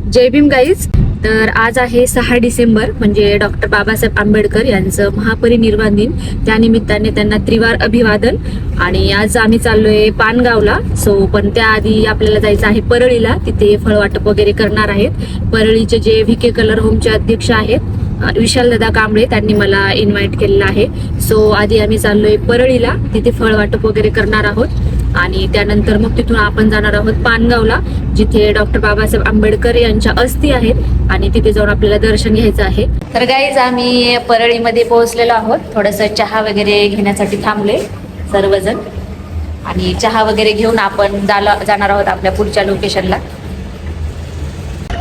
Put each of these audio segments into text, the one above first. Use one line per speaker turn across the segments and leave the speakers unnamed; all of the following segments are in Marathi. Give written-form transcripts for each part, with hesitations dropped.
जय भीम गाईज. तर आज आहे 6 डिसेंबर म्हणजे डॉक्टर बाबासाहेब आंबेडकर यांचं महापरिनिर्वाण दिन. त्यानिमित्ताने त्यांना त्रिवार अभिवादन. आणि आज आम्ही चाललोय पानगावला. पण त्याआधी आपल्याला जायचं आहे परळीला. तिथे फळवाटप वगैरे करणार आहेत. परळीचे जे VK कलर होमचे अध्यक्ष आहेत विशालदादा कांबळे, त्यांनी मला इन्व्हाइट केलेलं आहे. आधी आम्ही चाललोय परळीला, तिथे फळवाटप वगैरे करणार आहोत. आणि त्यानंतर मग तिथून आपण जाणार आहोत पानगावला, जिथे डॉक्टर बाबासाहेब आंबेडकर यांच्या अस्थी आहेत आणि तिथे जाऊन आपल्याला दर्शन घ्यायचं आहे. तर गाईज आम्ही परळीमध्ये पोहोचलेलो आहोत. थोडंसं चहा वगैरे घेण्यासाठी थांबले सर्वजण आणि चहा वगैरे घेऊन आपण जाणार आहोत आपल्या पुढच्या लोकेशनला.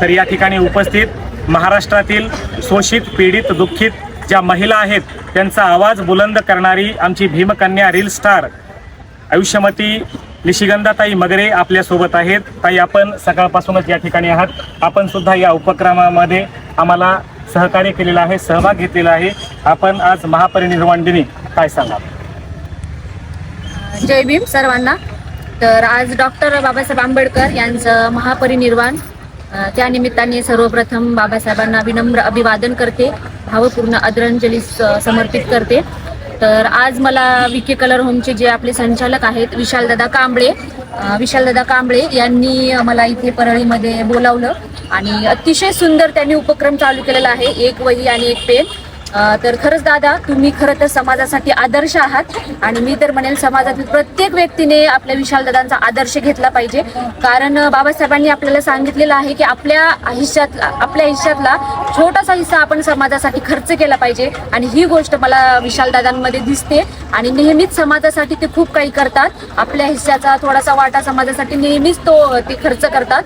तर या ठिकाणी उपस्थित महाराष्ट्रातील शोषित, पीडित, दुःखित ज्या महिला आहेत त्यांचा आवाज बुलंद करणारी आमची भीमकन्या रील स्टार आयुष्यमती निशिगंधाताई मगरे आपल्यासोबत आहेत. ताई, आपण सकाळपासूनच या ठिकाणी आहात. आपण सुद्धा या उपक्रमामध्ये आम्हाला सहकार्य केलेलं आहे, सहभाग घेतलेला आहे. आपण आज महापरिनिर्वाण दिनी काय सांगाल?
जय भीम सर्वांना. तर आज डॉक्टर बाबासाहेब आंबेडकर यांचं महापरिनिर्वाण, त्यानिमित्ताने सर्वप्रथम बाबासाहेबांना विनम्र अभिवादन करते, भावपूर्ण आदरांजली समर्पित करते. तर आज मला VK कलर होमचे जे आपले संचालक आहेत विशालदादा कांबळे यांनी मला इथे परळीमध्ये बोलावलं आणि अतिशय सुंदर त्यांनी उपक्रम चालू केलेला आहे, एक वही आणि एक पेन. तर खरंच दादा, तुम्ही खरं तर समाजासाठी आदर्श आहात आणि मी तर म्हणेल समाजातील प्रत्येक व्यक्तीने आपल्या विशालदादांचा आदर्श घेतला पाहिजे. कारण बाबासाहेबांनी आपल्याला सांगितलेलं आहे की आपल्या आयुष्यातला छोटासा हिस्सा आपण समाजासाठी खर्च केला पाहिजे आणि ही गोष्ट मला विशालदादांमध्ये दिसते. आणि नेहमीच समाजासाठी ते खूप काही करतात. आपल्या हिस्साचा थोडासा वाटा समाजासाठी नेहमीच ते खर्च करतात.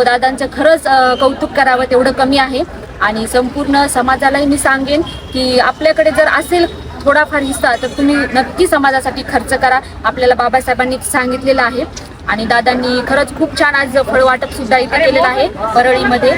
दादांचं खरंच कौतुक करावं तेवढं कमी आहे. आणि संपूर्ण समाजालाही मी सांगेन की आपल्याकडे जर असेल थोडाफार हिस्सा तर तुम्ही नक्की समाजासाठी खर्च करा, आपल्याला बाबासाहेबांनी सांगितलेलं आहे. आणि दादांनी खरंच खूप छान आज फळ वाटप सुद्धा इथे केलेलं आहे परळीमध्ये.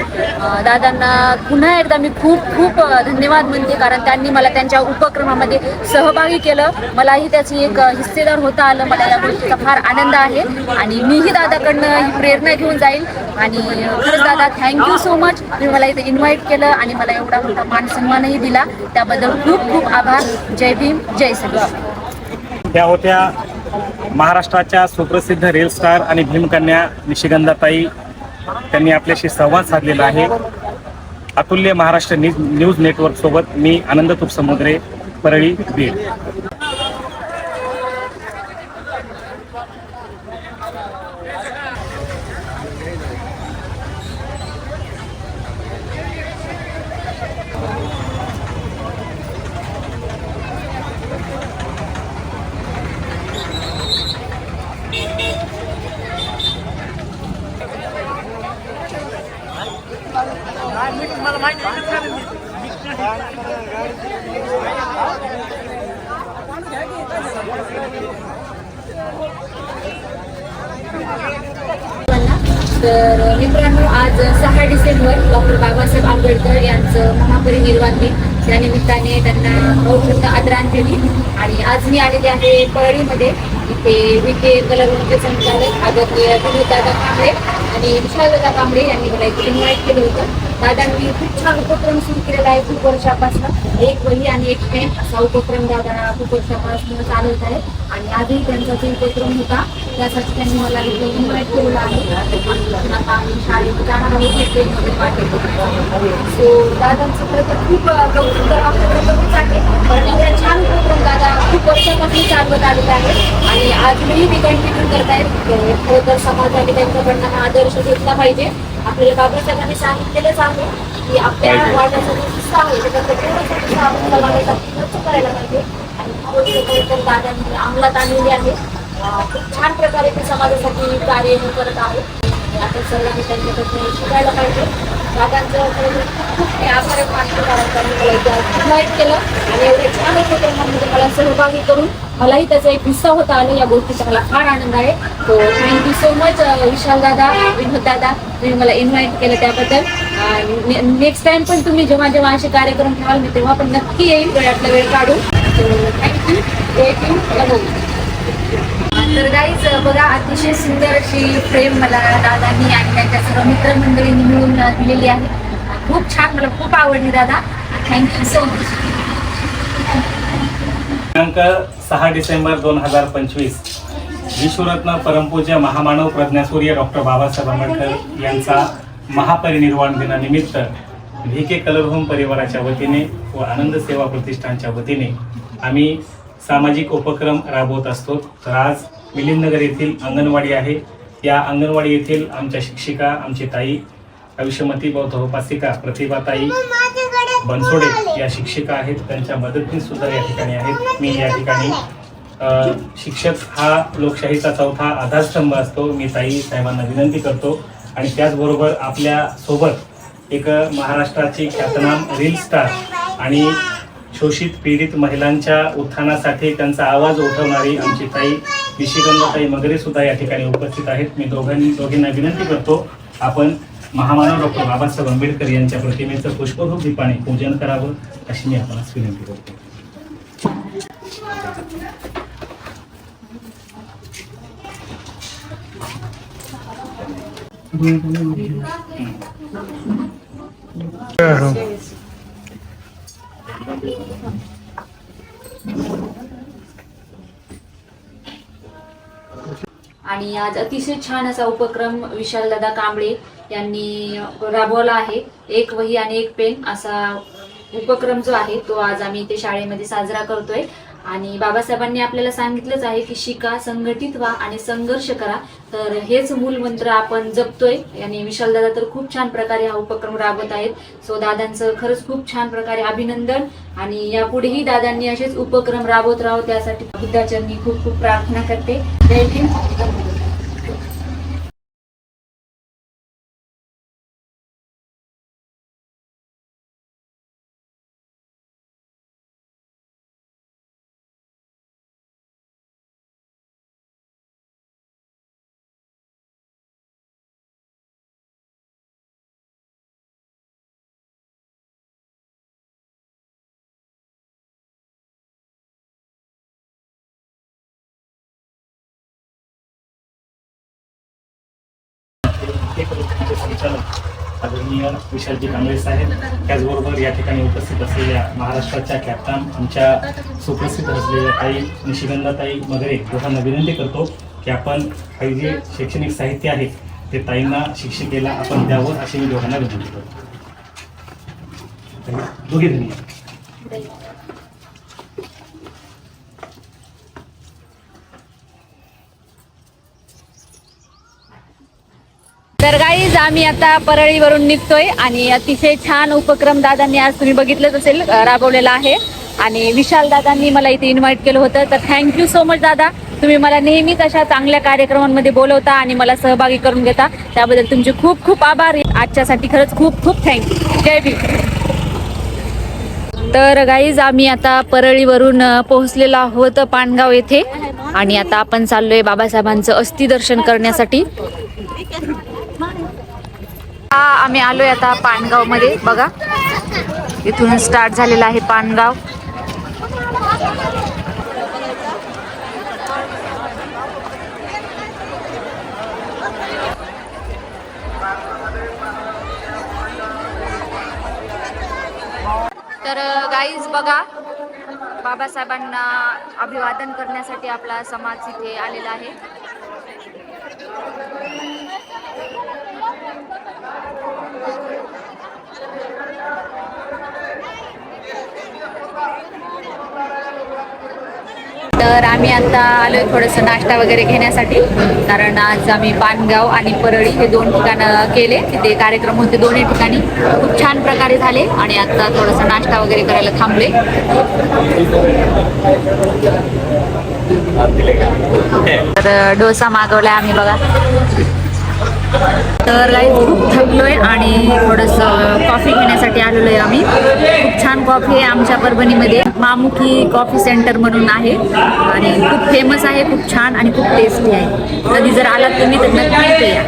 दादांना पुन्हा एकदा मी खूप खूप धन्यवाद म्हणते, कारण त्यांनी मला त्यांच्या उपक्रमामध्ये सहभागी केलं. मलाही त्याची एक हिस्सेदार होता आलं. मला या गोष्टीचा फार आनंद आहे आणि मीही दादाकडनं ही प्रेरणा घेऊन जाईल. आणि खरंच दादा, थँक्यू सो मच. तुम्ही मला इथे इन्व्हाइट केलं आणि मला एवढा मोठा मान सन्मानही दिला, त्याबद्दल खूप खूप आभार. जय भीम, जय श्रीराम.
त्या होत्या महाराष्ट्राच्या सुप्रसिद्ध रील स्टार आणि भीमकन्या निशिगंधाताई. त्यांनी आपल्याशी संवाद साधलेला आहे. अतुल्य महाराष्ट्र न्यूज नेटवर्क सोबत मी आनंद तुपसमुद्रे, परळी, बीड.
तर मित्रांनो, आज 6 डिसेंबर डॉक्टर बाबासाहेब आंबेडकर यांचं महापरिनिर्वाण दिन. त्यानिमित्ताने त्यांना भावपूर्ण आदरांजली. आणि आज मी आलेले आहे परळीमध्ये. इथे VK कलर होमचे संचालक आदरणीय विनोददादा कांबळे आणि विशालदादा कांबळे यांनी मला इथे इन्व्हाइट केलं होतं. दादांनी खूप छान उपक्रम सुरू केलेला आहे खूप वर्षापासून. एक वही आणि एक पेन असा उपक्रम दादा खूप वर्षापासून चालवत आहे आणि आजही त्यांचा जो उपक्रम होता त्यासाठी त्यांनी मला इथे इन्व्हाइट केलेलं आहे. आता आम्ही शाळेत जाणार आहोत ट्रेनमध्ये पाठवतो. दादांचं खरं तर खूप कौतुक करावं आहे. पण एवढा छान उपक्रम दादा खूप वर्षापासून चालवत आलेला आहे आणि आजही ते कंटिन्यू करत आहेत. खरं तर समाजाने त्यांच्याकडनं हा आदर्श घेतला पाहिजे. आपल्याला बाबासाहेबांनी सांगितलेलंच आहे की आपल्या वाट्याचा जो हिस्सा आहे त्याच्यात तेवढंच हिस्सा आपण समाजासाठी खर्च करायला पाहिजे. आणि ही गोष्ट तर दादांनी अंमलात आणलेली आहे. खूप छान प्रकारे ते समाजासाठी कार्य करत आहेत. आपण सर्वांनी त्यांच्याकडे शिकायला पाहिजे. दादांचं खूप मी आभार मानतो, कारण त्यांनी मला इन्व्हाइट केलं आणि एवढे छान उपक्रमांमध्ये मला सहभागी करून मलाही त्याचा एक हिस्सा होता आला. या गोष्टीचा मला फार आनंद आहे. थँक्यू सो मच विशालदादा, विनोददादा, तुम्ही मला इन्व्हाइट केलं त्याबद्दल. नेक्स्ट टाइम पण तुम्ही जेव्हा असे कार्यक्रम ठेवाल मी तेव्हा पण नक्की येईल, वेळातला वेळ काढू. थँक्यू. जय भीम. तर गाईज बघा, अतिशय सुंदर अशी फ्रेम मला दादांनी आणि त्यांच्या सर्व मित्रमंडळींनी मिळून दिलेली आहे. खूप छान, मला खूप आवडली दादा. Thank you so much.
दिनांक 6 डिसेंबर 2025 विश्वरत्न परमपूज्य महामानव प्रज्ञासूर्य डॉक्टर बाबासाहेब आंबेडकर यांचा महापरिनिर्वाण दिनानिमित्त VK कलर होम परिवाराच्या वतीने व आनंद सेवा प्रतिष्ठानच्या वतीने आम्ही सामाजिक उपक्रम राबवत असतो. तर आज मिलिंदनगर येथील अंगणवाडी आहे. या अंगणवाडी येथील आमच्या शिक्षिका, आमची ताई आयुष्यमती बौद्ध उपासिका प्रतिभाताई बनसोडे या शिक्षिका आहेत. त्यांच्या मदतीने सुद्धा या ठिकाणी आहेत. मी या ठिकाणी शिक्षक हा लोकशाहीचा चौथा आधारस्तंभ असतो. मी ताई साहेबांना विनंती करतो आणि त्याचबरोबर आपल्या सोबत एक महाराष्ट्राची ख्यातनाम रील स्टार आणि शोषित पीडित महिलांच्या उत्थानासाठी त्यांचा आवाज उठवणारी आमची ताई निशिगंधाताई मगरे सुद्धा या ठिकाणी उपस्थित आहेत. मी दोघींना विनंती करतो, आपण महामानव डॉक्टर बाबासाहेब आंबेडकर यांच्या प्रतिमेचं पुष्पधूप दीपाने पूजन करावं अशी मी आपणास विनंती करतो.
आणि आज अतिशय छान असा उपक्रम विशालदादा कांबळे यांनी राबवला आहे. एक वही आणि एक पेन असा उपक्रम जो आहे तो आज आम्ही इथे शाळेमध्ये साजरा करतोय. आणि बाबासाहेबांनी आपल्याला सांगितलंच आहे की शिका, संघटित व्हा आणि संघर्ष करा. तर हेच मूल मंत्र आपण जपतोय. आणि विशालदादा तर खूप छान प्रकारे हा उपक्रम राबवत आहेत. सो दादांचं खरंच खूप छान प्रकारे अभिनंदन. आणि यापुढेही दादांनी असेच उपक्रम राबवत राहावं त्यासाठी बुद्धाचरणी खूप खूप प्रार्थना करते. जय भीम. संचालक आदरणीय विशालजी कांबळे साहेब, त्याचबरोबर या ठिकाणी उपस्थित असलेल्या महाराष्ट्राच्या कॅप्टन आमच्या सुप्रसिद्ध असलेल्या ताई निशिगंधाताई मगरे दोघांना विनंती करतो की आपण काही जे शैक्षणिक साहित्य आहे ते ताईंना शिक्षिकेला आपण द्यावं अशी मी दोघांना विनंती करतो. दोघे धन्यवाद. तर गाईज आम्ही आता परळीवरून निघतोय आणि अतिशय छान उपक्रम दादांनी आज तुम्ही बघितलंच असेल राबवलेला आहे. आणि विशाल दादांनी मला इथे इन्व्हाइट केलं होतं. तर थँक्यू सो मच दादा, तुम्ही मला नेहमीच अशा चांगल्या कार्यक्रमांमध्ये बोलवता आणि मला सहभागी करून घेता. त्याबद्दल तुमचे खूप खूप आभार. आजच्यासाठी खरंच खूप खूप थँक्यू. जय भीम. तर गाईज आम्ही आता परळीवरून पोहोचलेलो आहोत पानगाव येथे आणि आता आपण चाललोय बाबासाहेबांचं अस्थि दर्शन करण्यासाठी. आम्ही आलोय आता पानगाव मध्ये. बघा, इथून स्टार्ट झालेला आहे पानगाव. तर गाईज बघा, बाबासाहेबांना अभिवादन करण्यासाठी आपला समाज इथे आलेला आहे. तर आम्ही आता आलोय थोडंसं नाश्ता वगैरे घेण्यासाठी, कारण आज आम्ही पानगाव आणि परळी हे 2 ठिकाणं केले. तिथे कार्यक्रम होते दोन्ही ठिकाणी, खूप छान प्रकारे झाले. आणि आता थोडंसं नाश्ता वगैरे करायला थांबले. तर डोसा मागवलाय आम्ही बघा. तर गाईज खूप थकलोय आणि थोडंसं कॉफी घेण्यासाठी आलेलो आहे आम्ही. खूप छान कॉफी आहे आमच्या परभणीमध्ये. मामुकी कॉफी सेंटर म्हणून आहे आणि खूप फेमस आहे, खूप छान आणि खूप टेस्टी आहे. कधी जर आलात तुम्ही तर नक्की या.